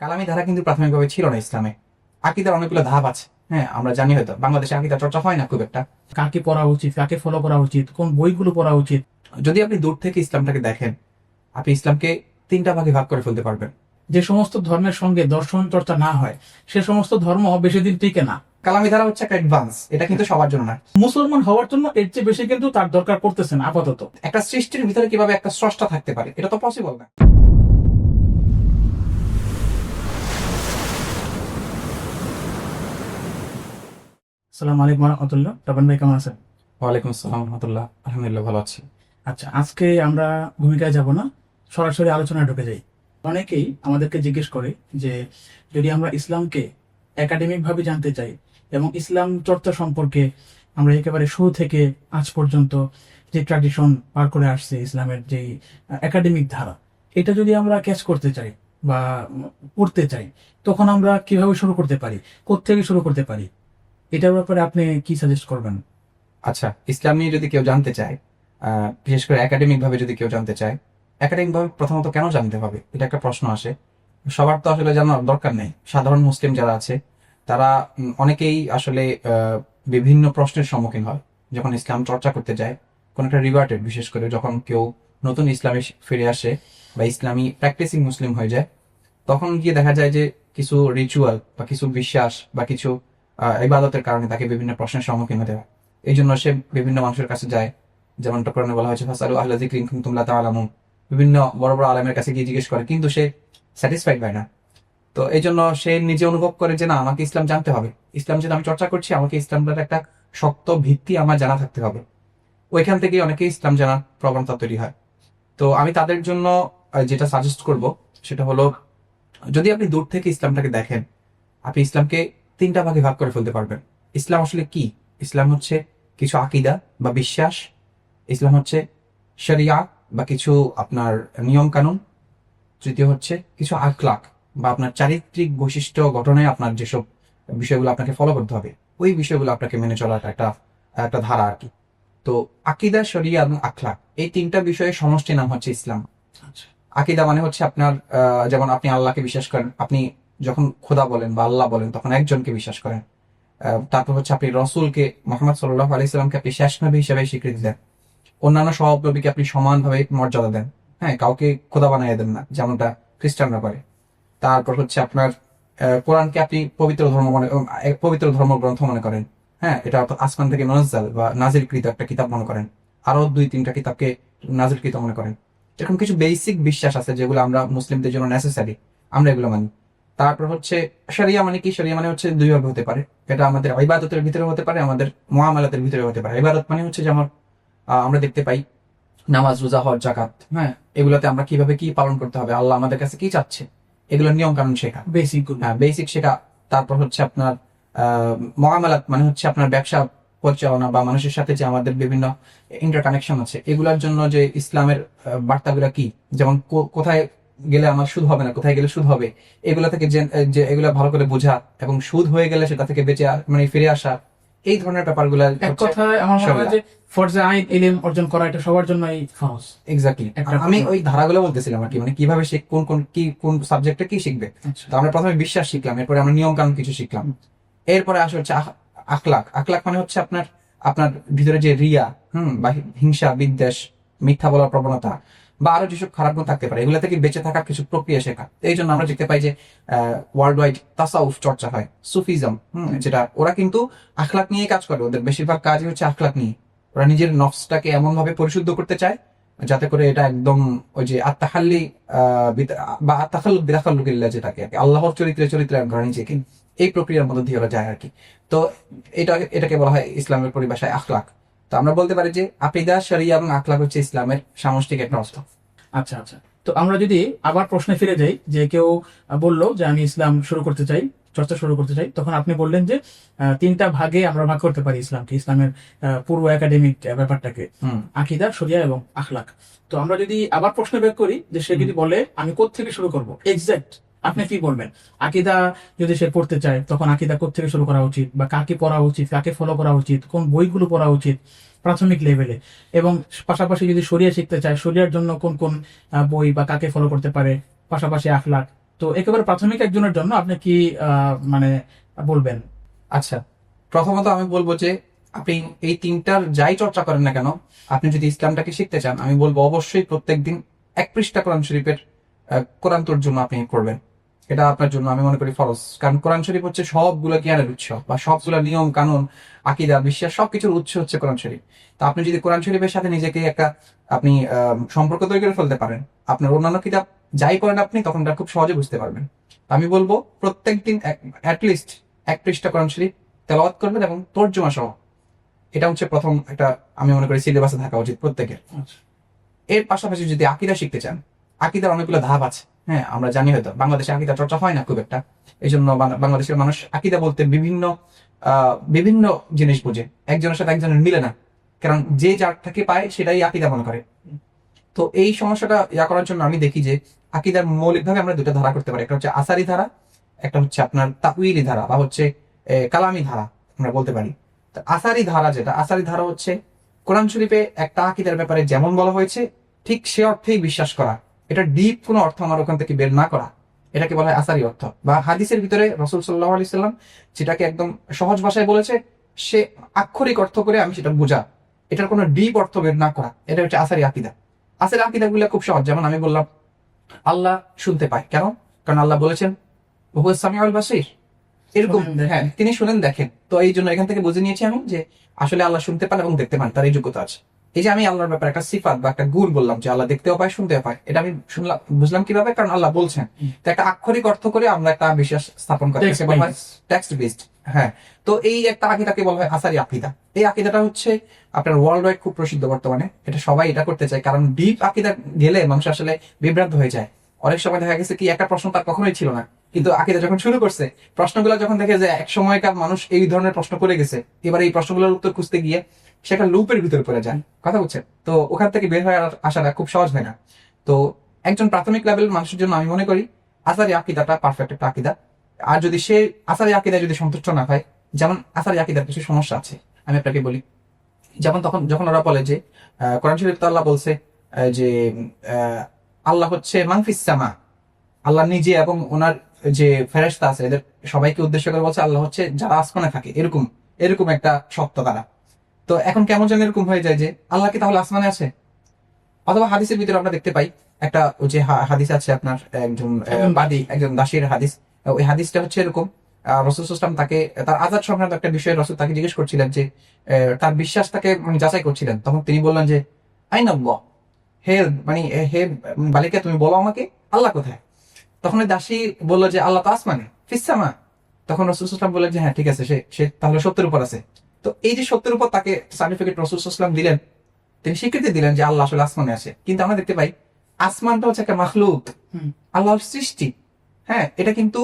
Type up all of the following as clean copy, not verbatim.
কালামি ধারা কিন্তু প্রাথমিকভাবে ছিল না ইসলামে। আকীদার অনেকগুলো ধাপ আছে। হ্যাঁ, আমরা জানি হয়তো বাংলাদেশে আকীদা চর্চা হয় না খুব একটা। কাকে পড়া উচিত, কাকে ফলো করা উচিত, কোন বইগুলো পড়া উচিত। যদি আপনি দূর থেকে ইসলামটাকে দেখেন, আপনি ইসলামকে তিনটা ভাগে ভাগ করে ফেলতে পারবেন। যে সমস্ত ধর্মের সঙ্গে দর্শন চর্চা না হয় সে সমস্ত ধর্ম বেশি দিন টিকে না। কালামি ধারা হচ্ছে একটা অ্যাডভান্স, এটা কিন্তু সবার জন্য না। মুসলমান হওয়ার জন্য এর চেয়ে বেশি কিন্তু তার দরকার পড়তেছে না আপাতত। একটা সৃষ্টির ভিতরে কিভাবে একটা স্রষ্টা থাকতে পারে, এটা তো পসিবল না। আসসালামু আলাইকুম রহমতুল্লাহ। তপন ভাই কেমন আছেন? ওয়ালাইকুম আসসালাম রহমতুল্লাহ, আলহামদুলিল্লাহ ভালো আছি। আচ্ছা, আজকে আমরা ভূমিকায় যাব না, সরাসরি আলোচনায় ঢুকে যাই। অনেকেই আমাদেরকে জিজ্ঞেস করে যে যদি আমরা ইসলামকে একাডেমিক ভাবে জানতে চাই এবং ইসলাম চর্চা সম্পর্কে আমরা একেবারে শুরু থেকে আজ পর্যন্ত যে ট্র্যাডিশন পার করে আসছে ইসলামের যে একাডেমিক ধারা, এটা যদি আমরা ক্যাচ করতে চাই বা পড়তে চাই, তখন আমরা কিভাবে শুরু করতে পারি, কোত্থেকে শুরু করতে পারি? এটার ব্যাপারে আপনি কি সাজেস্ট করবেন? আচ্ছা, ইসলাম নিয়ে যদি কেউ জানতে চায়, বিশেষ করে একাডেমিক ভাবে যদি কেউ জানতে চায়, একাডেমিক ভাবে প্রথমত কেন জানতে হবে, এটা একটা প্রশ্ন আসে। সবার তো আসলে জানার দরকার নেই। সাধারণ মুসলিম যারা আছে তারা অনেকেই আসলে বিভিন্ন প্রশ্নের সম্মুখীন হয় যখন ইসলাম চর্চা করতে যায়। কোন একটা রিভার্টেড, বিশেষ করে যখন কেউ নতুন ইসলামে ফিরে আসে বা ইসলামী প্র্যাকটিসিং মুসলিম হয়ে যায়, তখন গিয়ে দেখা যায় যে কিছু রিচুয়াল বা কিছু বিশ্বাস বা কিছু ইবাদতের কারণে তাকে বিভিন্ন প্রশ্নের সম্মুখীন হতে হয়। এই জন্য সে বিভিন্ন মানুষের কাছে যায়, যেমনটা কোরআনে বলা হয়েছে ফাসআলু আহলা যিকরি ইন কুনতুম লা তা'লামুন। বিভিন্ন বড় বড় আলেমের কাছে গিয়ে জিজ্ঞেস করে, কিন্তু সে স্যাটিসফাইড হয় না। তো এই জন্য সে নিজে অনুভব করে যে না, আমাকে ইসলাম জানতে হবে। ইসলাম যেটা আমি চর্চা করছি, আমাকে ইসলামটার একটা শক্ত ভিত্তি আমার জানা থাকতে হবে। ওইখান থেকে অনেকে ইসলাম জানার প্রবণতা তৈরি হয়। তো আমি তাদের জন্য যেটা সাজেস্ট করব সেটা হলো, যদি আপনি দূর থেকে ইসলামটাকে দেখেন, আপনি ইসলামকে তিনটা ভাগে ভাগ করে ফেলতে পারবেন। ইসলাম আসলে কি? ইসলাম হচ্ছে কিছু আকীদা বা বিশ্বাস। ইসলাম হচ্ছে শরিয়া বা কিছু আপনার নিয়ম কানুন। তৃতীয় হচ্ছে কিছু আখলাক বা আপনার চারিত্রিক বৈশিষ্ট্য গঠনে আপনার যেসব বিষয়গুলো আপনাকে ফলো করতে হবে, ওই বিষয়গুলো আপনাকে মেনে চলার একটা একটা ধারা আর কি। তো আকীদা, শরিয়া এবং আখলাক, এই তিনটা বিষয়ের সমষ্টি নাম হচ্ছে ইসলাম। আচ্ছা, আকীদা মানে হচ্ছে আপনার যেমন আপনি আল্লাহকে বিশ্বাস করেন, আপনি যখন খোদা বলেন বা আল্লাহ বলেন তখন একজনকে বিশ্বাস করেন। তারপর হচ্ছে আপনি রসুলকে, মোহাম্মদ সাল্লাল্লাহু আলাইহি সাল্লামকে আপনি শেষ নবী হিসেবে স্বীকৃতি দেন। অন্যান্য সব নবীকে আপনি সমানভাবে মর্যাদা দেন। হ্যাঁ, কাউকে খোদা বানিয়ে দেন না, যেমনটা খ্রিস্টানরা করে। তারপর হচ্ছে আপনার কোরআনকে আপনি পবিত্র ধর্মগ্রন্থ মনে করেন। হ্যাঁ, এটা অর্থাৎ আসমান থেকে মুনাজ্জাল বা নাজিলকৃত একটা কিতাব মনে করেন। আরো 2-3টা কিতাবকে নাজিলকৃত মনে করেন। এরকম কিছু বেসিক বিশ্বাস আছে যেগুলো আমরা মুসলিমদের জন্য নেসেসারি, আমরা এগুলো মানি। তারপর হচ্ছে শরিয়া মানে কি? শরিয়া মানে হচ্ছে দুই ভাবে হতে পারে। এটা আমাদের ইবাদতের ভিতরে হতে পারে, আমাদের মুআমালাতের ভিতরে হতে পারে। ইবাদত মানে হচ্ছে যেমন আমরা দেখতে পাই নামাজ, রোজা, হজ, যাকাত। হ্যাঁ, এগুলোতে আমরা কিভাবে কি পালন করতে হবে, আল্লাহ আমাদের কাছে কি চাচ্ছে, এগুলোর নিয়ম কানুন শেখা, বেসিক। হ্যাঁ বেসিক শেখা। তারপর হচ্ছে আপনার মুআমালাত মানে হচ্ছে আপনার ব্যবসা পরিচালনা বা মানুষের সাথে যে আমাদের বিভিন্ন ইন্টারকানেকশন আছে, এগুলোর জন্য যে ইসলামের বার্তাগুলো কি, যেমন কোথায় গেলে আমার সুদ হবে না, কোথায় গেলে সুদ হবে, এগুলো থেকে যে এগুলো ভালো করে বোঝা এবং সুদ হয়ে গেলে সেটা থেকে বেঁচে মানে ফিরে আসা, এই ধরনের ব্যাপারগুলো এক কথায় আমার মনে হয় যে ফরজে আইন ইলম অর্জন করা এটা সবার জন্যই ফরজ। এক্স্যাক্টলি। আমি ওই ধারাগুলো বলতেছিলাম আর কি, মানে কিভাবে সে কোন সাবজেক্টে কি শিখবে। তো আমরা প্রথমে বিশ্বাস শিখলাম, এরপরে আমরা নিয়ম কানুন কিছু শিখলাম। এরপরে আসে হচ্ছে আখলাক। আখলাক মানে হচ্ছে আপনার আপনার ভিতরে যে রিয়া, বা হিংসা, বিদ্বেষ, মিথ্যা বলার প্রবণতা বা আরো যেসব খারাপ গুণ থাকতে পারে, এগুলো থেকে বেঁচে থাকার কিছু প্রক্রিয়া শেখা। এই জন্য আমরা দেখতে পাই যে ওয়ার্ল্ড ওয়াইড তাসাউফ চর্চা হয়, সুফিজম, যেটা ওরা কিন্তু আখলাক নিয়ে কাজ করে। ওদের বেশিরভাগ কাজই হচ্ছে আখলাক নিয়ে। ওরা নিজের নফসটাকে এমন ভাবে পরিশুদ্ধ করতে চায় যাতে করে এটা একদম ওই যে আত্মাহাল্লি বা আত্মাখাল্লুক বিদাখাল্লুকিল্লাহ, যেটাকে আল্লাহর চরিত্রে ঘরে নিজেকে, এই প্রক্রিয়ার মধ্যে দিয়ে ওরা যায় আর কি। তো এটাকে বলা হয় ইসলামের পরিভাষায় আখলাক। তো আমরা বলতে পারি যে আকীদা, শরিয়া এবং আখলাক হচ্ছে ইসলামের সামষ্টিক একটা অর্থ। আচ্ছা আচ্ছা, তো আমরা যদি আবার প্রশ্নে ফিরে যাই, যে কেউ বললো যে আমি ইসলাম শুরু করতে চাই, চর্চা শুরু করতে চাই, তখন আপনি বললেন যে তিনটা ভাগে আমরা ভাগ করতে পারি ইসলামকে, ইসলামের পুরো একাডেমিক ব্যাপারটাকে, আকীদা, শরিয়া এবং আখলাক। তো আমরা যদি আবার প্রশ্ন বের করি যে সে যদি বলে আমি কোত্থেকে শুরু করব, এক্সাক্ট আপনি কি বলবেন? আকীদা যদি সে পড়তে চায় তখন আকীদা কোত্থেকে শুরু করা উচিত, বা কাকে পড়া উচিত, কাকে ফলো করা উচিত, কোন বইগুলো পড়া উচিত প্রাথমিক লেভেলে, এবং পাশাপাশি যদি শরিয়া শিখতে চায় শরিয়ার জন্য কোন কোন বই বা কাকে ফলো করতে পারে, পাশাপাশি আখলাক, তো একেবারে প্রাথমিক একজনের জন্য আপনি কি মানে বলবেন? আচ্ছা, প্রথমত আমি বলবো যে আপনি এই তিনটার যাই চর্চা করেন না কেন, আপনি যদি ইসলামটাকে শিখতে চান, আমি বলবো অবশ্যই প্রত্যেকদিন 1 পৃষ্ঠা কোরআন শরীফের কোরআন তর্জমা আপনি করবেন। এটা আপনার জন্য আমি মনে করি ফরজ, কারণ কোরআন শরীফ হচ্ছে সবগুলো জ্ঞানের উৎস, বা সবগুলো নিয়ম কানুন, আকীদা, বিশ্বাস সবকিছুর উৎস হচ্ছে কোরআন শরীফ। তা আপনি যদি কোরআন শরীফের সাথে নিজেকে একটা আপনি সম্পর্ক তৈরি করে ফেলতে পারেন, আপনার অন্যান্য কিতাব যাই করেন আপনি তখন এটা খুব সহজে বুঝতে পারবেন। আমি বলবো প্রত্যেকদিন অ্যাটলিস্ট 1 পৃষ্ঠা কোরআন শরীফ তেলাওয়াত করবেন এবং তর্জমা সহ। এটা হচ্ছে প্রথম একটা, আমি মনে করি সিলেবাসে থাকা উচিত প্রত্যেকের। আচ্ছা। এর পাশাপাশি যদি আকীদা শিখতে চান, আকীদার অনেকগুলো ধাপ আছে। হ্যাঁ, আমরা জানি হয়তো বাংলাদেশে আকীদা চর্চা হয় না খুব একটা, এই জন্য বাংলাদেশের মানুষ আকীদা বলতে বিভিন্ন বিভিন্ন জিনিস বুঝে, একজনের সাথে একজনের মিলে না, কারণ যে যার থেকে পায় সেটাই আকীদা মনে করে। তো এই সমস্যাটা করার জন্য আমি দেখি যে আকীদার মৌলিকভাবে আমরা দুটো ধারা করতে পারি, একটা হচ্ছে আসারি ধারা, একটা হচ্ছে আপনার তাউইলি ধারা বা হচ্ছে কালামি ধারা আমরা বলতে পারি। তো আসারি ধারা যেটা, আসারি ধারা হচ্ছে কোরআন শরীফে একটা আকীদার ব্যাপারে যেমন বলা হয়েছে ঠিক সে অর্থেই বিশ্বাস করা, এটা ডিপ কোনো অর্থ আমার ওখান থেকে বের না করা, এটাকে বলা হয় আসারি অর্থ। বা হাদিসের ভিতরে রাসূল সাল্লাল্লাহু আলাইহি সাল্লাম যেটাকে একদম সহজ ভাষায় বলেছে, সে আক্ষরিক অর্থ করে আমি সেটা বোঝা, এটার কোনো ডিপ অর্থ বের না করা, এটা হচ্ছে আসারি আকীদা। আসারি আকীদাগুলো খুব সহজ, যেমন আমি বললাম আল্লাহ শুনতে পায়, কেন? কারণ আল্লাহ বলেছেন হুয়া সামিউল বাসীর, এরকম, শুনেন, দেখেন। হ্যাঁ তিনি শুনেন দেখেন। তো এই জন্য এখান থেকে বুঝে নিয়েছি আমি যে আসলে আল্লাহ শুনতে পান এবং দেখতে পান, তার এই যোগ্যতা আছে। এই যে আমি আল্লাহর ব্যাপারে একটা সিফাত বা একটা গুণ বললাম যে আল্লাহ দেখতেও পায় শুনতেও পায়, এটা আমি শুনলাম বুঝলাম কিভাবে? কারণ আল্লাহ বলছেন। তো একটা আক্ষরিক অর্থ করে আমরা একটা বিশ্বাস স্থাপন করি, Text এটাকে বলা হয় based। Text based. হ্যাঁ, তো এই একটা আকীদাকে বলা হয় আসারি আকীদা। এই আকীদাটা হচ্ছে আপনার ওয়ার্ল্ড ওয়াইড খুব প্রসিদ্ধ বর্তমানে, এটা সবাই এটা করতে চায়, কারণ ডিপ আকীদা গেলে মানুষ আসলে বিভ্রান্ত হয়ে যায়। অনেক সময় দেখা গেছে কি একটা প্রশ্ন তার কখনোই ছিল না, কিন্তু আকীদা যখন শুরু করছে, প্রশ্নগুলো যখন দেখে যে এক সময়কার মানুষ এই ধরনের প্রশ্ন করে গেছে, এবার এই প্রশ্নগুলোর উত্তর খুঁজতে গিয়ে সে একটা লুপের ভিতরে পড়ে যায়, কথা বুঝছেন? তো ওখান থেকে বের হয়ে আসাটা খুব সহজ হয় না। তো একজন প্রাথমিক লেভেলের মানুষের জন্য আমি মনে করি আসারি আকীদাটা পারফেক্ট একটা আকীদা। আর যদি সে আসারি আকীদায় যদি সন্তুষ্ট না হয়, যেমন আসারি আকীদার কিছু সমস্যা আছে, আমি আপনাকে বলি। যেমন যখন ওরা বলে যে কোরআন শরীফ তো আল্লাহ বলছে যে আহ, আল্লাহ হচ্ছে মানফিস সামা, আল্লাহ নিজে এবং ওনার যে ফেরেশতা আছে এদের সবাইকে উদ্দেশ্য করে বলছে আল্লাহ হচ্ছে যারা আসমানে থাকে, এরকম এরকম একটা সত্য তারা। তো এখন কেমন যেন এরকম হয়ে যায় যে আল্লাহ কি তাহলে আসমানে আছে? অথবা হাদিসের ভিতরে আমরা দেখতে পাই একটা, ওই যে হাদিস আছে আপনার একজন বাদী, একজন দাসীর হাদিস। ওই হাদিসটা হচ্ছে এরকম, রাসূল সাল্লাল্লাহু আলাইহি ওয়াসাল্লাম তাকে তার আযাদ সংক্রান্ত একটা বিষয়ে রাসূল তাকে জিজ্ঞেস করছিলেন যে তার বিশ্বাস তাকে যাচাই করছিলেন, তখন তিনি বললেন যে আইনাল্লাহ, হে মানে হে বালিকা তুমি বলো আমাকে আল্লাহ কোথায়? তখন ওই দাসী বললো যে আল্লাহ তো আসমানে ফিসামা। তখন রাসূল সাল্লাল্লাহু আলাইহি ওয়াসাল্লাম বললেন যে হ্যাঁ ঠিক আছে, সে সে তাহলে সত্যের উপর আছে। তো এই যে সত্যের উপর তাকে সার্টিফিকেট রাসূল সাল্লাল্লাহু আলাইহি ওয়াসাল্লাম দিলেন, তিনি স্বীকৃতি দিলেন যে আল্লাহ আসলে আসমানে আছে। কিন্তু আমরা দেখতে পাই আসমানটা হচ্ছে একটা মাখলুক, আল্লাহর সৃষ্টি। হ্যাঁ, এটা কিন্তু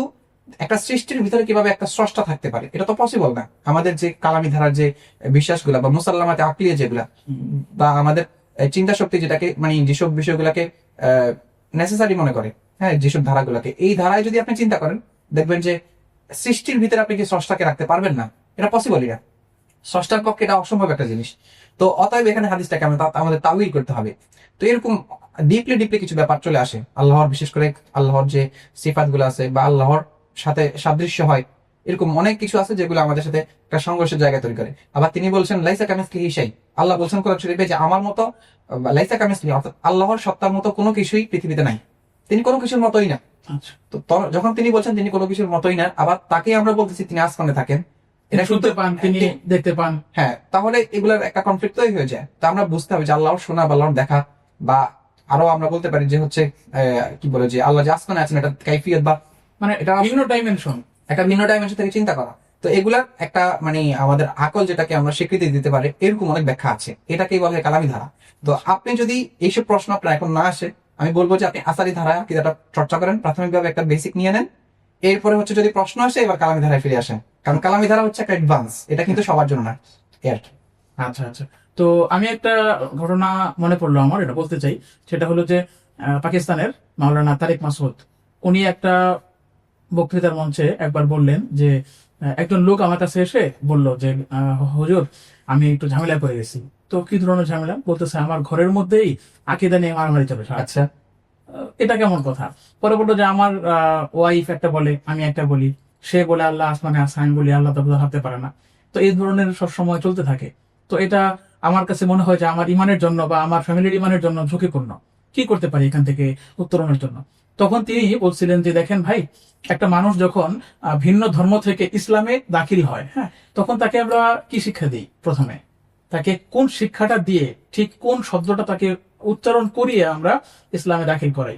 একটা সৃষ্টির ভিতরে কিভাবে একটা স্রষ্টা থাকতে পারে, এটা তো পসিবল না। আমাদের যে কালামি ধারার যে বিশ্বাসগুলা বা মুসাল্লামাতে আকলিয়া যেগুলা, বা আমাদের চিন্তা শক্তি যেটাকে মানে যেসব বিষয়গুলাকে নেসেসারি মনে করে, হ্যাঁ যেসব ধারাগুলাকে, এই ধারায় যদি আপনি চিন্তা করেন দেখবেন যে সৃষ্টির ভিতরে আপনি কি স্রষ্টাকে রাখতে পারবেন না, এটা পসিবলই না। স্রষ্টার পক্ষে এটা অসম্ভব একটা জিনিস। তো অতএব এখানে হাদিসটাকে আমাদের তাউইল করতে হবে। তো এরকম ডিপলি ডিপলি কিছু ব্যাপার চলে আসে আল্লাহর, বিশেষ করে আল্লাহর যে সিফাত গুলো আছে বা আল্লাহর সাথে সাদৃশ্য হয়, এরকম অনেক কিছু আছে যেগুলো আমাদের সাথে একটা সংঘর্ষের জায়গা তৈরি করে। আবার তিনি বলছেন লাইসা কামিসলিহি শাই, আল্লাহ বলছেন কোরআন শরীফে যে আমার মতো লাইসা কামিসলিহি, অর্থাৎ আল্লাহর সত্তার মতো কোনো কিছুই পৃথিবীতে নাই, তিনি কোনো কিছুর মতোই না। আচ্ছা। তো যখন তিনি বলছেন তিনি কোনো কিছুর মতোই না, আবার তাকে আমরা বলতেছি তিনি আসমানে থাকেন, এটা শুনতে পান, তিনি দেখতে পান। হ্যাঁ, তাহলে এগুলোর একটা কনফ্লিক্ট তৈরি হয়ে যায়। তো আমরা বুঝতে হবে যে আল্লাহর শোনা বা আল্লাহর দেখা, বা আরো আমরা বলতে পারি যে হচ্ছে কি বলে যে আল্লাহ যে আসমানে আছেন, এটা কাইফিয়ত বা মানে এটা বিভিন্ন ডাইমেনশন, একটা ভিন্ন ডাইমেনশন থেকে চিন্তা করা। তো এগুলার একটা মানে আমাদের আকল যেটাকে আমরা স্বীকৃতি দিতে পারি, এরকম অনেক ব্যাখ্যা আছে, এটাকেই বলা হয় কালামি ধারা। তো আপনি যদি এইসব প্রশ্ন আপনার এখন না আসে, আমি বলবো যে আপনি আসারি ধারা কিতাটা চর্চা করেন, প্রাথমিকভাবে একটা বেসিক নিয়ে নেন। এরপরে হচ্ছে যদি প্রশ্ন আসে এবার কালামি ধারায় ফিরে আসেন, কারণ কালামি ধারা হচ্ছে একটা অ্যাডভান্স, এটা কিন্তু সবার জন্য না। এর আচ্ছা আচ্ছা। তো আমি একটা ঘটনা মনে পড়লো আমার, এটা বলতে চাই। সেটা হলো যে পাকিস্তানের মাওলানা তারিক মাসুদ, উনি একটা বক্তৃতার মঞ্চে একবার বললেন যে একজন লোক আমার কাছে এসে বলল যে হুজুর, আমি একটু ঝামেলা পড়ে গেছি। তো কি ধরনের ঝামেলা? বলতেছে আমার ঘরের মধ্যেই আকীদা নিয়ে মারামারি চলে। আচ্ছা, এটা কেমন কথা? পরে বললো যে আমার ওয়াইফ একটা বলে, আমি একটা বলি, সে বলে আল্লাহ আসমানে আছে, আমি বলি আল্লাহ তো হাতে পারে না। তো এই ধরনের সব সময় চলতে থাকে। তো এটা আমার কাছে মনে হয় যে আমার ইমানের জন্য বা আমার ফ্যামিলির ইমানের জন্য ঝুঁকিপূর্ণ। কি করতে পারি এখান থেকে উত্তরণের জন্য? তখন তিনি বলছিলেন যে দেখেন ভাই, একটা মানুষ যখন ভিন্ন ধর্ম থেকে ইসলামে দাখিল হয়, হ্যাঁ, তখন তাকে আমরা কি শিক্ষা দিই? প্রথমে তাকে কোন শিক্ষাটা দিয়ে, ঠিক কোন শব্দটা তাকে উচ্চারণ করিয়ে আমরা ইসলামে দাখিল করাই?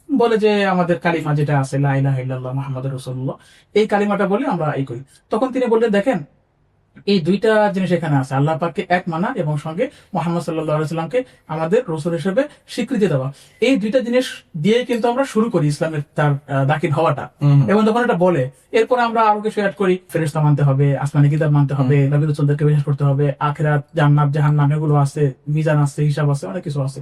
বলে যে আমাদের কালিমা যেটা আছে, লা ইলাহা ইল্লাল্লাহ মুহাম্মাদুর রাসূলুল্লাহ, এই কালিমাটা বলে আমরা এই করি। তখন তিনি বললেন দেখেন, এই দুইটা জিনিস এখানে আছে, আল্লাহ পাককে এক মানা এবং সঙ্গে মোহাম্মদ সাল্লাল্লাহু আলাইহি সাল্লামকে আমাদের রাসূল হিসেবে স্বীকৃতি দেওয়া। এই দুইটা জিনিস দিয়ে কিন্তু আমরা শুরু করি ইসলামের তার দাখিল হওয়াটা। এবং যখন এটা বলে, এরপর আমরা আরো কিছু অ্যাড করি, ফেরেশতা মানতে হবে, আসমানি কিতাব মানতে হবে, নবী রাসূলদেরকে বিশ্বাস করতে হবে, আখিরাত, জান্নাত, জাহান্নাম এগুলো আছে, মিজান আছে, হিসাব আছে, অনেক কিছু আছে।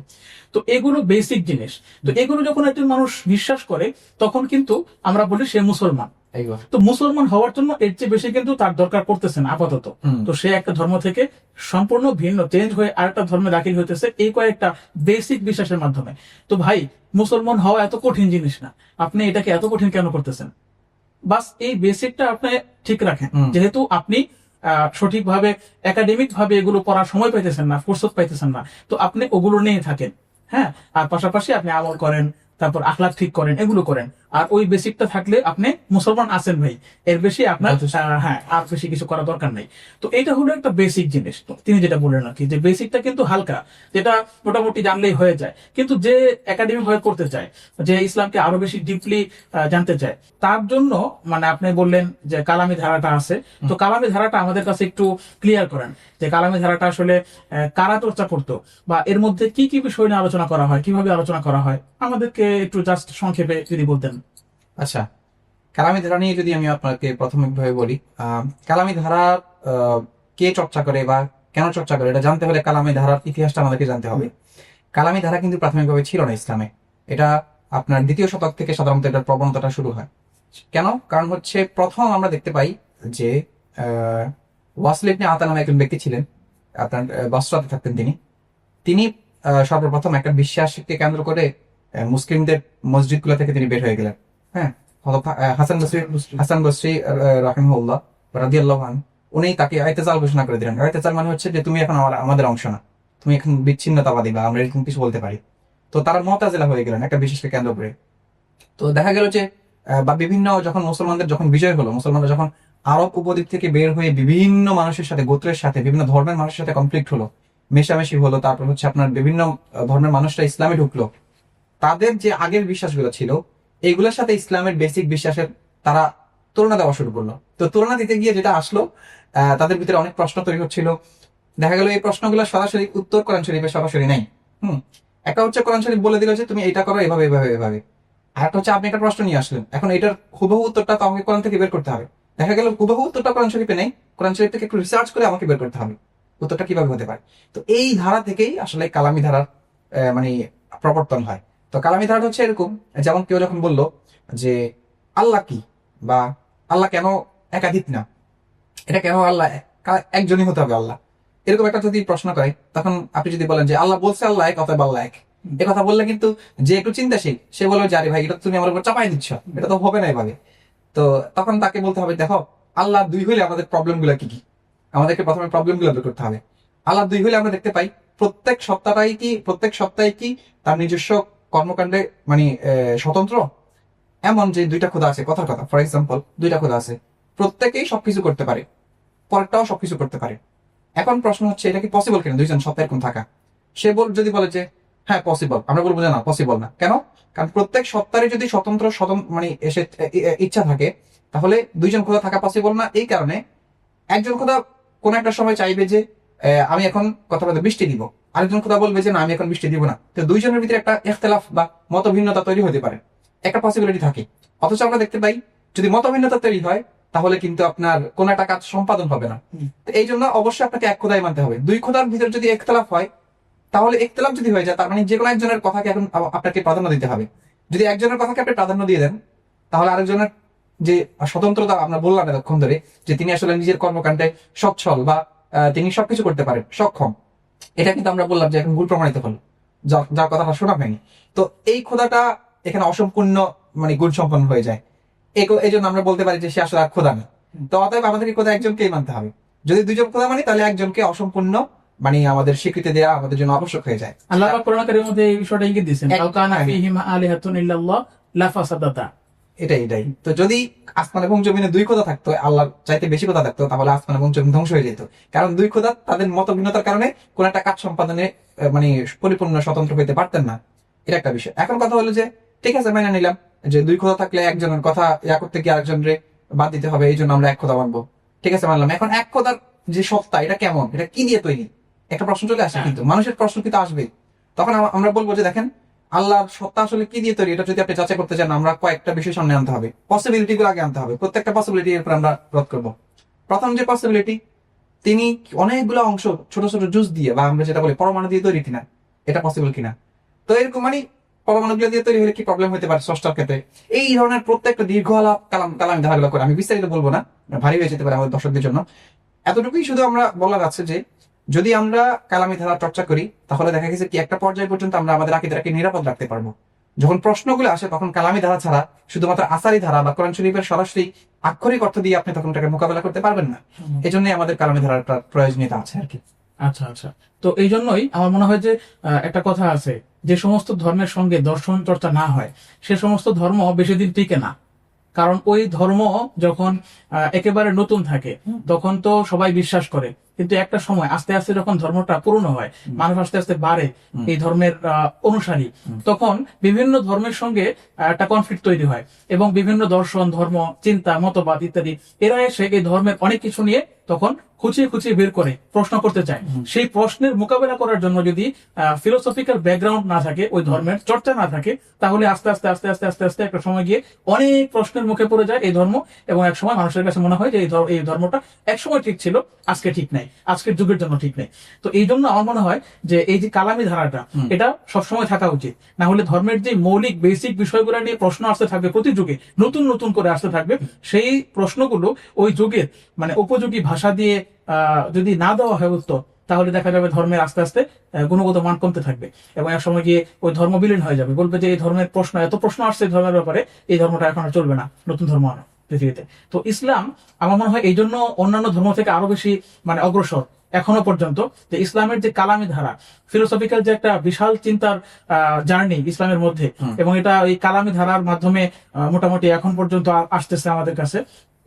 তো এগুলো বেসিক জিনিস। তো এগুলো যখন একজন মানুষ বিশ্বাস করে, তখন কিন্তু আমরা বলি সে মুসলমান। তো মুসলমান হওয়ার জন্য এর চেয়ে বেশি কিন্তু তার দরকার পড়তেছে না আপাতত। তো সে একটা ধর্ম থেকে সম্পূর্ণ ভিন্ন চেঞ্জ হয়ে আরেকটা ধর্মে দাখিল হইতেছে এই কয়েকটা বেসিক বিশ্বাসের মাধ্যমে। তো ভাই, মুসলমান হওয়া এত কঠিন জিনিস না, আপনি এটাকে এত কঠিন কেন করতেছেন? বাস এই বেসিকটা আপনি ঠিক রাখেন। যেহেতু আপনি সঠিকভাবে একাডেমিক ভাবে এগুলো পড়ার সময় পাইতেছেন না, ফুরসত পাইতেছেন না, তো আপনি ওগুলো নিয়ে থাকেন। হ্যাঁ, আর পাশাপাশি আপনি আমল করেন, তারপর আখলাক ঠিক করেন, এগুলো করেন। আর ওই বেসিকটা থাকলে আপনি মুসলমান আছেন ভাই, এর বেশি আপনার হ্যাঁ আর বেশি কিছু করা দরকার নাই। তো এটা হলো একটা বেসিক জিনিস। তো তিনি যেটা বললেন আর কি, যে বেসিকটা কিন্তু হালকা, যেটা মোটামুটি জানলেই হয়ে যায়। কিন্তু যে একাডেমিক ভাবে করতে চায়, যে ইসলামকে আরো বেশি ডিপলি জানতে চায়, তার জন্য মানে আপনি বললেন যে কালামি ধারাটা আছে। তো কালামি ধারাটা আমাদের কাছে একটু ক্লিয়ার করেন, যে কালামি ধারাটা আসলে কারা চর্চা করতো, বা এর মধ্যে কি কি বিষয় নিয়ে আলোচনা করা হয়, কিভাবে আলোচনা করা হয়, আমাদেরকে একটু জাস্ট সংক্ষেপে যদি বলতেন। আচ্ছা, কালামি ধারা নিয়ে যদি আমি আপনাকে প্রাথমিকভাবে বলি, কালামি ধারা কে চর্চা করে বা কেন চর্চা করে এটা জানতে হলে কালামি ধারার ইতিহাসটা আমাদেরকে জানতে হবে। কালামি ধারা কিন্তু প্রাথমিকভাবে ছিল না ইসলামে। এটা আপনার দ্বিতীয় শতক থেকে সাধারণত এটার প্রবণতাটা শুরু হয়। কেন? কারণ হচ্ছে প্রথম আমরা দেখতে পাই যে ওয়াসিল ইবনে আতা নামে একজন ব্যক্তি ছিলেন, আপনার বসরাতে থাকতেন তিনি। তিনি সর্বপ্রথম একটা বিশ্বাসকে কেন্দ্র করে মুসলিমদের মসজিদগুলো থেকে তিনি বের হয়ে গেলেন। হ্যাঁ, হাসান বসরি রাহিমাহুল্লাহ রাদিয়াল্লাহু আনহু, উনি তাকে ইতিজাল ঘোষণা করে দিলেন। ইতিজাল মানে হচ্ছে যে তুমি এখন আমাদের অংশ না, তুমি এখন বিচ্ছিন্নতাবাদী, বা আমরা এরকম কিছু বলতে পারি। তো তারা মুতাজিলা হয়ে গেলেন একটা বিশেষকে কেন্দ্র করে। তো দেখা গেল যে বা বিভিন্ন যখন মুসলমানদের যখন বিজয় হলো, মুসলমানরা যখন আরব উপদ্বীপ থেকে বের হয়ে বিভিন্ন মানুষের সাথে, গোত্রের সাথে, বিভিন্ন ধর্মের মানুষের সাথে কনফ্লিক্ট হলো, মেশামেশি হলো, তারপর হচ্ছে আপনার বিভিন্ন ধর্মের মানুষরা ইসলামে ঢুকলো, তাদের যে আগের বিশ্বাসগুলো ছিল এইগুলোর সাথে ইসলামের বেসিক বিশ্বাসের তারা তুলনা দেওয়া শুরু করলো। তো তুলনা দিতে গিয়ে যেটা আসলো, তাদের ভিতরে অনেক প্রশ্ন তৈরি হচ্ছিল। দেখা গেল এই প্রশ্নগুলো সরাসরি উত্তর কোরআন শরীফে সরাসরি নাই। একটা হচ্ছে কোরআন শরীফ বলে দিল যে তুমি এটা করো এভাবে এভাবে এভাবে, আর একটা হচ্ছে আপনি একটা প্রশ্ন নিয়ে আসলেন, এখন এটার হুবহু উত্তরটা তো আমাকে কোরআন থেকে বের করতে হবে। দেখা গেল হুবহু উত্তরটা কোরআন শরীফে নেই, কোরআন শরীফ থেকে একটু রিসার্চ করে আমাকে বের করতে হবে উত্তরটা কিভাবে হতে পারে। তো এই ধারা থেকেই আসলে কালামি ধারার মানে প্রবর্তন হয়। তো কালামি ধারা হচ্ছে এরকম, যেমন কেউ যখন বললো যে আল্লাহ কি, বা আল্লাহ কেন একাধিক না, এটা কেন আল্লাহ একজনই হতে হবে আল্লাহ, এরকম একটা যদি প্রশ্ন করে, তখন আপনি যদি বলেন যে আল্লাহ বলছে আল্লাহ এক, অতএব আল্লাহ এক, এ কথা বললে কিন্তু যে একটু চিন্তাশীল সে বলবে যে আরে ভাই এটা তুমি আমার উপর চাপাই দিচ্ছ, এটা তো হবে না এভাবে। তো তখন তাকে বলতে হবে দেখো আল্লাহ দুই হইলে আমাদের প্রবলেম গুলা কি কি, আমাদেরকে প্রথমে প্রবলেম গুলো বের করতে হবে। আল্লাহ দুই হইলে আমরা দেখতে পাই প্রত্যেক সপ্তাহে কি তার নিজস্ব কর্মকাণ্ডে মানে স্বতন্ত্র, এমন যে দুইটা খোদা আছে, কথার কথা, ফর এক্সাম্পল দুইটা খোদা আছে, প্রত্যেকেই সবকিছু করতে পারে, পরেরটাও সবকিছু করতে পারে। এখন প্রশ্ন হচ্ছে এটা কি পসিবল কিনা দুইজন সপ্তাহে এরকম থাকা? সে যদি বলে যে হ্যাঁ পসিবল, আমরা বলবো যে না পসিবল না। কেন? কারণ প্রত্যেক সপ্তাহে যদি স্বতন্ত্র মানে এসে ইচ্ছা থাকে, তাহলে দুইজন খোদা থাকা পসিবল না। এই কারণে একজন খোদা কোন একটা সময় চাইবে যে আমি এখন কথা বলতে বৃষ্টি দিব, আরেকজন খোদা বলবে যে না আমি এখন বৃষ্টি দিব না। তো দুইজনের ভিতরে একটা ইখতিলাফ বা মতভিন্নতা তৈরি হতে পারে, একটা পসিবিলিটি থাকে। অথচ আমরা দেখতে পাই যদি মতভিন্নতা তৈরি হয় তাহলে কিন্তু আপনার কোন একটা কাজ সম্পাদন হবে না। তো এই জন্য অবশ্যই আপনাকে এক খোদাই মানতে হবে। দুই খোদার ভিতরে যদি ইখতিলাফ হয়, তাহলে ইখতিলাফ যদি হয়ে যায় তার মানে যে কোনো একজনের কথাকে এখন আপনাকে প্রাধান্য দিতে হবে। যদি একজনের কথাকে আপনি প্রাধান্য দিয়ে দেন, তাহলে আরেকজনের যে স্বতন্ত্রতা আমরা বললাম এতক্ষণ ধরে, যে তিনি আসলে নিজের কর্মকাণ্ডে সচ্ছল বা তিনি সবকিছু করতে পারেন, সক্ষম, এটা কিন্তু আমরা বললাম যে এখন ভুল প্রমাণিত হলো। যার কথাটা শোনা হয়নি। তো এই খোদাটা এখানে অসম্পূর্ণ মানে গুণ সম্পন্ন হয়ে যায়। এই জন্য আমরা বলতে পারি যে সে আসলে আর খোদা না। তো অতএব আমাদেরকে খোদা একজনকেই মানতে হবে। যদি দুজন খোদা মানি তাহলে একজনকে অসম্পূর্ণ মানে আমাদের স্বীকৃতি দেওয়া আমাদের জন্য আবশ্যক হয়ে যায়। আল্লাহ পাক কোরআন কারীমের মধ্যে এই বিষয়টা ইঙ্গিত দিয়েছেন, এক- লাউ কানা হ্যাঁ। ফীহিমা আলিহাতুন ইল্লাল্লাহ লাফাসাদাতা। এটাই। তো যদি আসমান এবং জমিনে দুই খোদা থাকতো, আল্লাহর চাইতে বেশি খোদা থাকতো, তাহলে আসমান এবং জমিন ধ্বংস হয়ে যেত। কারণ দুই খোদা তাদের মত ভিন্নতার কারণে কোন একটা কাজ সম্পাদনে মানে পরিপূর্ণ স্বতন্ত্র হইতে পারতেন না। এটা একটা বিষয়। এখন কথা হলো যে ঠিক আছে, মেনে নিলাম যে দুই খোদা থাকলে একজনের কথা ইয়া করতে গিয়ে আরেকজনের বাদ দিতে হবে, এই জন্য আমরা এক খোদা মানবো। ঠিক আছে, মানলাম। এখন এক খোদার যে সত্তা, এটা কেমন, এটা কি দিয়ে তৈরি, একটা প্রশ্ন চলে আসে। কিন্তু মানুষের প্রশ্ন কিন্তু আসবে। তখন আমরা বলবো যে দেখেন, আল্লাহর সত্তা আসলে কি দিয়ে তৈরি, এটা যদি আপনি যাচাই করতে চান, আমরা কয়েকটা বিষয় সামনে আনতে হবে, পসিবিলিটি গুলো আগে আনতে হবে। প্রত্যেকটা পসিবিলিটি এরপর আমরা রদ করবো। প্রথম যে পসিবিলিটি, তিনি অনেকগুলো অংশ ছোট ছোট জুস দিয়ে, বা আমরা যেটা বলি পরমাণু দিয়ে তৈরি কিনা, এটা পসিবল কিনা। তো এরকম মানে পরমাণুগুলো দিয়ে তৈরি হলে কি প্রবলেম হতে পারে স্রষ্টার ক্ষেত্রে, এই ধরনের প্রত্যেকটা দীর্ঘ আলাপ কালামি ধারাগুলো করে। আমি বিস্তারিত বলবো না, ভারী হয়ে যেতে পারে আমাদের দর্শকদের জন্য। এতটুকুই শুধু আমরা বলার আছে যে যদি আমরা কালামি ধারা চর্চা করি, তাহলে দেখা গেছে কি একটা পর্যায় পর্যন্ত আমরা আমাদের আকীদাকে নিরাপদ রাখতে পারবো। যখন প্রশ্নগুলো আসে তখন কালামি ধারা ছাড়া শুধুমাত্র আসারি ধারা বা কোরআন শরীফের সরাসরি আক্ষরিক অর্থ দিয়ে আপনি তখন এটাকে মোকাবেলা করতে পারবেন না। এই জন্যই আমাদের কালামি ধারাটার প্রয়োজনীয়তা আছে আর কি। আচ্ছা আচ্ছা, তো এই জন্যই আমার মনে হয় যে একটা কথা আছে, যে সমস্ত ধর্মের সঙ্গে দর্শন চর্চা না হয় সে সমস্ত ধর্ম বেশি দিন টিকে না। কারণ ওই ধর্ম যখন একেবারে নতুন থাকে তখন তো সবাই বিশ্বাস করে, কিন্তু একটা সময় আস্তে আস্তে যখন ধর্মটা পুরনো হয়, মানুষ আস্তে আস্তে বাড়ে এই ধর্মের অনুসারী, তখন বিভিন্ন ধর্মের সঙ্গে একটা কনফ্লিক্ট তৈরি হয় এবং বিভিন্ন দর্শন, ধর্ম, চিন্তা, মতবাদ ইত্যাদি এরা এসে এই ধর্মের অনেক কিছু নিয়ে তখন খুঁচিয়ে খুঁচিয়ে বের করে প্রশ্ন করতে চায়। সেই প্রশ্নের মোকাবেলা করার জন্য যদি ফিলোসফিক্যাল ব্যাকগ্রাউন্ড না থাকে, ওই ধর্মের চর্চা না থাকে, তাহলে আস্তে আস্তে আস্তে আস্তে আস্তে আস্তে একটা সময় গিয়ে অনেক প্রশ্নের মুখে পড়ে যায় এই ধর্ম, এবং এক সময় মানুষের কাছে মনে হয় যে এই ধর্মটা এক সময় ঠিক ছিল, আজকে ঠিক নাই, আজকের যুগের জন্য ঠিক নেই। তো এই জন্য আমার মনে হয় যে এই যে কালামি ধারাটা, এটা সবসময় থাকা উচিত। না হলে ধর্মের যে মৌলিক বেসিক বিষয়গুলো নিয়ে প্রশ্ন আসতে থাকবে, প্রতি যুগে নতুন নতুন করে আসতে থাকবে, সেই প্রশ্নগুলো ওই যুগের মানে উপযোগী ভাষা দিয়ে যদি না দেওয়া হয় উত্তর, তাহলে দেখা যাবে ধর্মের আস্তে আস্তে গুণগত মান কমতে থাকবে, এবং এক সময় গিয়ে ওই ধর্ম বিলীন হয়ে যাবে। বলবে যে এই ধর্মের প্রশ্ন, এত প্রশ্ন আসছে এই ধর্মের ব্যাপারে, এই ধর্মটা এখন আর চলবে না, নতুন ধর্ম আনো পৃথিবীতে। তো ইসলাম আমার মনে হয় এই জন্য অন্যান্য ধর্ম থেকে আরো বেশি মানে অগ্রসর এখনো পর্যন্ত, যে ইসলামের যে কালামি ধারা, ফিলোসফিক্যাল যে একটা বিশাল চিন্তার জার্নি ইসলামের মধ্যে, এবং এটা এই কালামি ধারার মাধ্যমে মোটামুটি এখন পর্যন্ত আসতেছে আমাদের কাছে।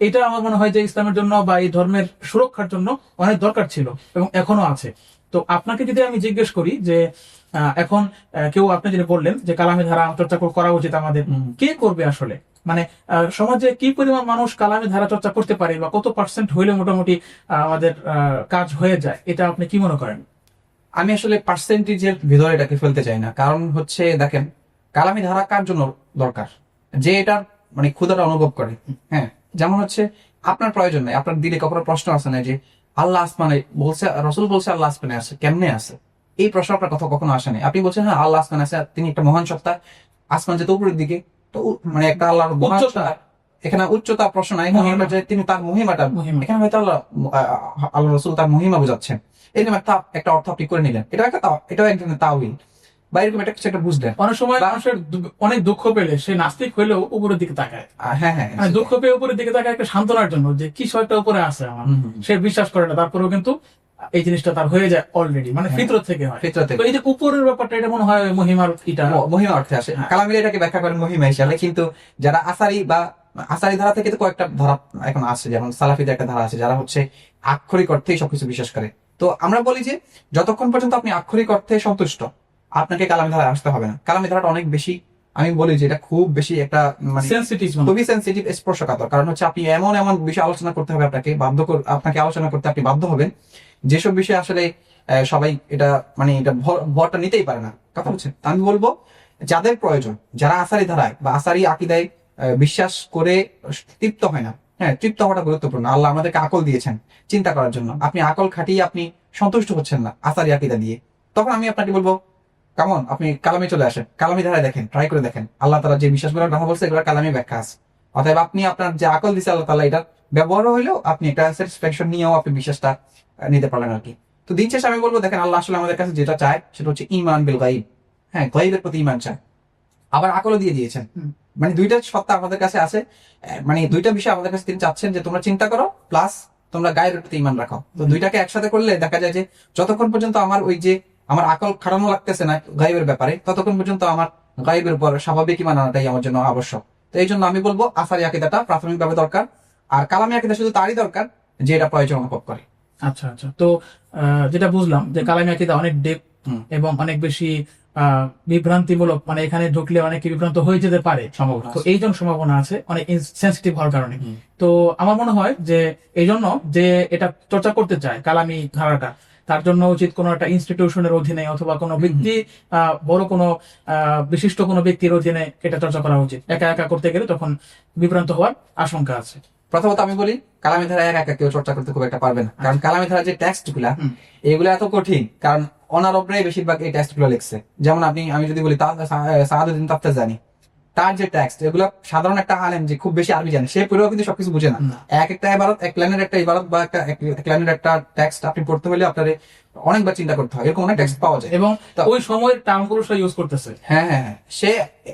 এটা আমার মনে হয় যে ইসলামের জন্য বা এই ধর্মের সুরক্ষার জন্য অনেক দরকার ছিল এবং এখনো আছে। তো আপনাকে যদি আমি জিজ্ঞেস করি যে এখন কেউ, আপনি যেটা বললেন যে কালামি ধারা চর্চা করা উচিত আমাদের, কে করবে আসলে? মানে সমাজে কি পরিমাণ মানুষ কালামি ধারা চর্চা করতে পারে, বা কত পার্সেন্ট হইলে মোটামুটি আমাদের কাজ হয়ে যায়, এটা আপনি কি মনে করেন? আমি আসলে পার্সেন্টেজের ভিতরে এটাকে ফেলতে চাই না। কারণ হচ্ছে দেখেন, কালামি ধারা কার জন্য দরকার, যে এটার মানে ক্ষুধাটা অনুভব করে। হ্যাঁ, যেমন হচ্ছে আপনার প্রয়োজন নেই, আপনার দিলে কখনো প্রশ্ন আসে না যে আল্লাহ আসমানে বলছে, রসুল বলছে আল্লাহ আসমানে আছে, কেমনে আছে, এই প্রশ্ন আপনার কথা কখনো আসে নাই। আপনি বলছেন হ্যাঁ আল্লাহ আসমানে আছে, তিনি একটা মহান সত্তা, আসমান যেতে উপরের দিকে, তো মানে একটা আল্লাহর মহান উচ্চতা। এখানে উচ্চতা প্রশ্ন নাই, এখানে মহিমা। আমরা যে তিনি তার মহিমাটা, মহিমা। এখানে হয়তো আল্লাহ রসুল তার মহিমা বোঝাচ্ছেন, এরকম একটা অর্থ আপনি করে নিলেন, এটাও এক ধরনের তাওহীদ, বা এরকম একটা কিছু একটা বুঝলেন। অনেক সময় মানুষের অনেক দুঃখ পেলে সে নাস্তিক হইলেও উপরের দিকে তাকায়, হ্যাঁ হ্যাঁ, মানে দুঃখ পেয়ে উপরের দিকে তাকায় একটা সান্ত্বনার জন্য, যে কিছু একটা উপরে আছে আমার, সে বিশ্বাস করে না, তারপরেও কিন্তু এই জিনিসটা তার হয়ে যায় অলরেডি, মানে ফিতরত থেকে হয়। ফিতরত থেকে। তো এই যে উপরের ব্যাপারটা, এটা মনে হয় মহিমার এটা মহিমা অর্থে আসে, হ্যাঁ। কালামিরা এটাকে ব্যাখ্যা করেন মহিমা হিসাবে। কিন্তু যারা আসারি ধারা থেকে তো কয়েকটা ধারা এখন আছে, যেমন সালাফিদের একটা ধারা আছে, যারা হচ্ছে আক্ষরিক অর্থেই সবকিছু বিশ্বাস করে। তো আমরা বলি যে যতক্ষণ পর্যন্ত আপনি আক্ষরিক অর্থে সন্তুষ্ট, আপনাকে কালামি ধারায় আসতে হবে না। কালামি ধারাটা অনেক বেশি, আমি বলি যে এটা খুব বেশি একটা মানে সেনসিটিভ। খুবই সেন্সিটিভ, স্পর্শকাতর। কারণ হচ্ছে আপনি এমন এমন বিষয় আলোচনা করতে হবে, আপনাকে আলোচনা করতে আপনি বাধ্য হবেন, যেসব বিষয়ে আসলে সবাই এটা মানে এটা ভরটা নিতেই পারে না। কথা হচ্ছে, আমি বলবো যাদের প্রয়োজন, যারা আসারি ধারায় বা আসারি আকিদায় বিশ্বাস করে তৃপ্ত হয় না, হ্যাঁ তৃপ্ত হওয়াটা গুরুত্বপূর্ণ। আল্লাহ আমাদেরকে আকল দিয়েছেন চিন্তা করার জন্য, আপনি আকল খাটিয়ে আপনি সন্তুষ্ট হচ্ছেন না আসারি আকিদা দিয়ে, তখন আমি আপনাকে বলবো কেমন আপনি কালামে চলে আসেন, কালামি ধারায় দেখেন, ট্রাই করে দেখেন। আল্লাহ তাআলা যে বিশ্বাসগুলোর কথা বলছে এগুলোর কালামি ব্যাখ্যা আছে। অতএব আপনি আপনার যে আকল দিচ্ছে আল্লাহ তাআলা, এটা ব্যবহার হইলেও আপনি একটা স্যাটিসফ্যাকশন নিয়েও আপনি বিশ্বাসটা নিতে পারলেন আর কি। তো দিন শেষে আমি বলবো দেখেন, আল্লাহ আসলে আমাদের কাছে যেটা চায় সেটা হচ্ছে ঈমান বিল গায়ব, হ্যাঁ গায়বের প্রতি ঈমান চায়, আবার আকলও দিয়ে দিয়েছেন। হুম। মানে দুইটা সত্তা আমাদের কাছে আছে, মানে দুইটা বিষয় আমাদের কাছে তিনি চাচ্ছেন যে তোমরা চিন্তা করো প্লাস তোমরা গায়ের প্রতি ঈমান রাখো। তো দুইটাকে একসাথে করলে দেখা যায় যে যতক্ষণ পর্যন্ত আমার ওই যে আমার আকল খাটানো লাগতেছে না গায়েবের ব্যাপারে, ততক্ষণ পর্যন্ত আমার গায়েবের উপর স্বাভাবিক ঈমান আনাটাই আমার জন্য আবশ্যক। তো এই জন্য আমি বলবো আসারি আকীদাটা প্রাথমিকভাবে দরকার, আর কালামি আকীদা শুধু তারই দরকার যে এটা প্রয়োজন অনুভব করে। আচ্ছা আচ্ছা, তো যেটা বুঝলাম যে কালামি আকীদা অনেক ডেপ হুম। এবং অনেক বেশি বিভ্রান্তিমূলক, মানে এখানে ঢুকলে অনেকে বিভ্রান্ত হয়ে যেতে পারে, সম্ভাবনা তো আছে। এই জন্য সম্ভাবনা আছে অনেক সেন্সিটিভ হওয়ার কারণে। হুম। তো আমার মনে হয় যে এই জন্য যে এটা চর্চা করতে চায় কালামি ধারাটা, তার জন্য উচিত কোনো একটা ইনস্টিটিউশনের অধীনে অথবা কোনো ব্যক্তি বড় কোনো বিশিষ্ট কোনো ব্যক্তির অধীনে এটা চর্চা করা উচিত। একা একা করতে গেলে তখন বিভ্রান্ত হওয়ার আশঙ্কা আছে। প্রথমত আমি বলি কালামি ধারা একা একা কেউ চর্চা করতে খুব একটা পারবে না, কারণ কালামি ধারা যে টেক্সট গুলা এগুলো এত কঠিন, কারণ অনারবরাই বেশিরভাগ এই টেক্সট গুলো লিখছে। যেমন আমি যদি বলি সাহাদুদ্দিন তাফতাজানি, তার যে টেক্সট এগুলো সাধারণ একটা আলেম যে খুব বেশি আরবি জানে সে পুরো কিন্তু সবকিছু বুঝে না। এক একটা ইবারত, এক লাইনের একটা ইবারত বা এক লাইনের একটা টেক্সট আপনি পড়তে হলে আপনার অনেকবার চিন্তা করতে হয়, এরকম অনেক টেক্সট পাওয়া যায়। এবং ওই সময়ের টার্মগুলো সে ইউজ করতেছে। হ্যাঁ হ্যাঁ হ্যাঁ, সে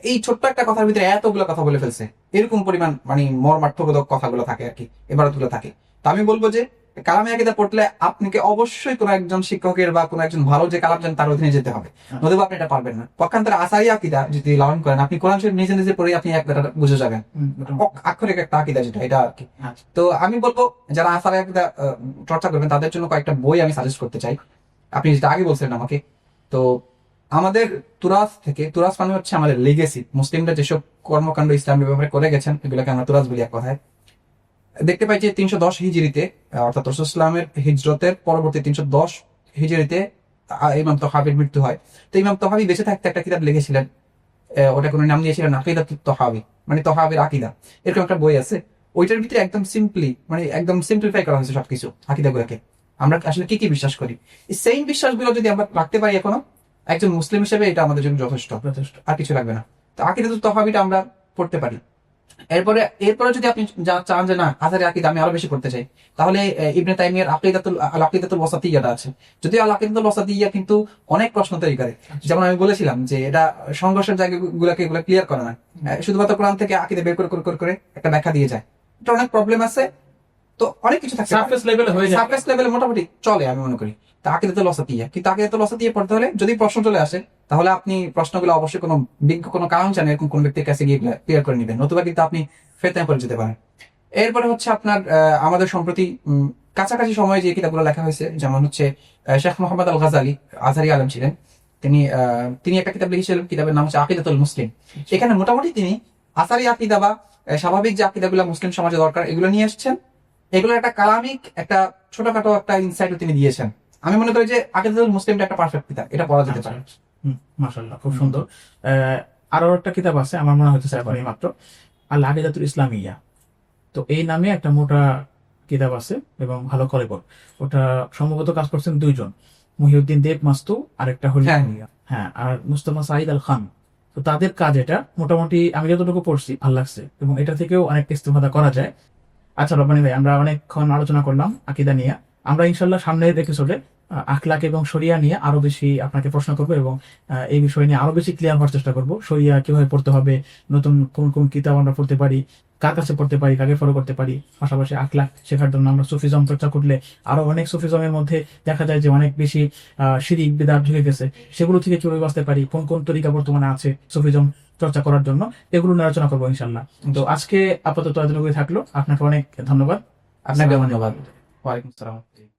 এই ছোট্ট একটা কথার ভিতরে এতগুলো কথা বলে ফেলছে, এরকম পরিমাণ মানে মর্মার্থবোধক কথাগুলো থাকে আর কি, এবারতগুলো থাকে। তো আমি বলবো যে কালামে আকীদা পড়লে আপনাকে অবশ্যই কোনো একজন শিক্ষকের বা কোনো একজন ভালো যে কালাম জানেন তার অধীনে যেতে হবে, নতুবা আপনি এটা পারবেন না। পক্ষান্তরে আসারি আকীদা যদি লালন করেন, আপনি কোরআন শরীফ নিজে নিজে পড়ে আপনি একটা বুঝে যাবেন, আক্ষরিক একটা আকীদা যেটা এটা আর কি। তো আমি বলবো যারা আসারি আকীদা চর্চা করবেন তাদের জন্য কয়েকটা বই আমি সাজেস্ট করতে চাই। আপনি যেটা আগে বলছিলেন আমাকে, তো আমাদের তুরাস থেকে, তুরাস মানে হচ্ছে আমাদের লেগেসি, মুসলিমরা যেসব কর্মকাণ্ড ইসলামের ব্যাপারে করে গেছেন এগুলোকে আমরা তুরাস বলি এক কথায়। দেখতে পাই যে 310 হিজরিতে অর্থাৎ রাসূল ইসলামের হিজরতের পরবর্তী 310 হিজরিতে ইমাম তহাবির মৃত্যু হয়। তো ইমাম তহাবি বেঁচে থাকতে একটা কিতাব লিখেছিলেন, ওটা কোনো নাম দিয়েছিলেন আকিদাতুত তহাবি, মানে তহাবির আকিদা, এরকম একটা বই আছে। ওইটার ভিতরে একদম সিম্পলি মানে একদম সিম্পলিফাই করা হয়েছে সবকিছু আকিদাগুলোকে, আমরা আসলে কি কি বিশ্বাস করি। এই সেম বিশ্বাসগুলো যদি আমরা রাখতে পারি এখনো একজন মুসলিম হিসেবে, এটা আমাদের জন্য যথেষ্ট, আর কিছু লাগবে না। তো আকিদাতুত তহাবিটা আমরা পড়তে পারি। এরপরে যদি আপনি চান যে না আসারি আকীদা আমি আরো বেশি করতে চাই, তাহলে ইবনে তাইমিয়ার আকিদাতুল ওয়াসাতিয়্যাটা আছে। যদিও আল আকিদাতুল ওয়াসাতিয়্যা কিন্তু অনেক প্রশ্ন তৈরি করে, যেমন আমি বলেছিলাম যে এটা সংঘর্ষের জায়গাগুলোকে এগুলো ক্লিয়ার করে না, শুধুমাত্র কোরআন থেকে আকীদা বের করে একটা ব্যাখ্যা দিয়ে যায়, এটা অনেক প্রবলেম আছে। তো অনেক কিছু থাকে, সারফেস লেভেলে হয়ে যায়, সারফেস লেভেলে মোটামুটি চলে আমি মনে করি। তা আকিদাতুল ওয়াসাতিয়্যা, কিন্তু আকিদাতুল ওয়াসাতিয়্যা পড়তে হলে যদি প্রশ্ন চলে আসে তাহলে আপনি প্রশ্নগুলো অবশ্যই কোনো বিজ্ঞ কোনো কারণ জানেন এরকম কোন ব্যক্তির কাছে গিয়ে ক্লিয়ার করে নেবেন, নতুবা কিন্তু আপনি ফেতনায় পড়ে যেতে পারেন। এরপরে হচ্ছে আপনার আমাদের সম্প্রতি কাছাকাছি সময়ে যে কিতাবগুলো লেখা হয়েছে, যেমন হচ্ছে শেখ মোহাম্মদ আল গাজালি, আজহারি আলেম ছিলেন, তিনি একটা কিতাব লিখেছিলেন, কিতাবের নাম হচ্ছে আকিদাতুল মুসলিম। এখানে মোটামুটি তিনি আসারি আকিদা বা স্বাভাবিক যে আকিদাগুলো মুসলিম সমাজে দরকার এগুলো নিয়ে এসেছেন, এগুলো একটা কালামিক একটা ছোটখাটো একটা ইনসাইটও তিনি দিয়েছেন। আমি মনে করি যে আকিদাতুল মুসলিমটা একটা পারফেক্ট কিতাব, এটা পড়া যেতে পারে। মাশাআল্লাহ, খুব সুন্দর। আরো একটা কিতাব আছে আমার মনে হচ্ছে এই মাত্র, আল আকিদাতুল ইসলামিয়া। তো এই নামে একটা মোটা কিতাব আছে এবং ভালো করে বল, ওটা সম্ভবত কাজ করছেন দুইজন, মহিউদ্দিন দেব মাস্তু আর একটা হল হ্যাঁ আর মুস্তাফা সাঈদ আল খান। তো তাদের কাজ এটা মোটামুটি আমি যতটুকু পড়ছি ভালো লাগছে, এবং এটা থেকেও অনেক ইস্তেফাদা করা যায়। আচ্ছা রব্বানী ভাই, আমরা অনেকক্ষণ আলোচনা করলাম আকীদা নিয়ে। আমরা ইনশাল্লাহ সামনের এপিসোডে আখলাক এবং শরিয়া নিয়ে আরো বেশি আপনাকে প্রশ্ন করবো এবং এই বিষয় নিয়ে আরো বেশি ক্লিয়ার হওয়ার চেষ্টা করবো। শরিয়া কিভাবে পড়তে হবে, নতুন কোন কোন কিতাব আমরা পড়তে পারি, কার কাছে পড়তে পারি, কাকে ফলো করতে পারি, পাশাপাশি আখলাক শেখার জন্য আমরা সুফিজম চর্চা করলে আরো অনেক সুফিজমের মধ্যে দেখা যায় যে অনেক বেশি শিরিক বিদআত ঢুকে গেছে, সেগুলো থেকে কিভাবে বাঁচতে পারি, কোন কোন তরিকা বর্তমানে আছে সুফিজম চর্চা করার জন্য, এগুলো নিয়ে আলোচনা করবো ইনশাল্লাহ। তো আজকে আপাতত এতটুকুই থাকলো, আপনাকে অনেক ধন্যবাদ। আপনাকে ধন্যবাদ। ওয়ালাইকুম আসসালাম।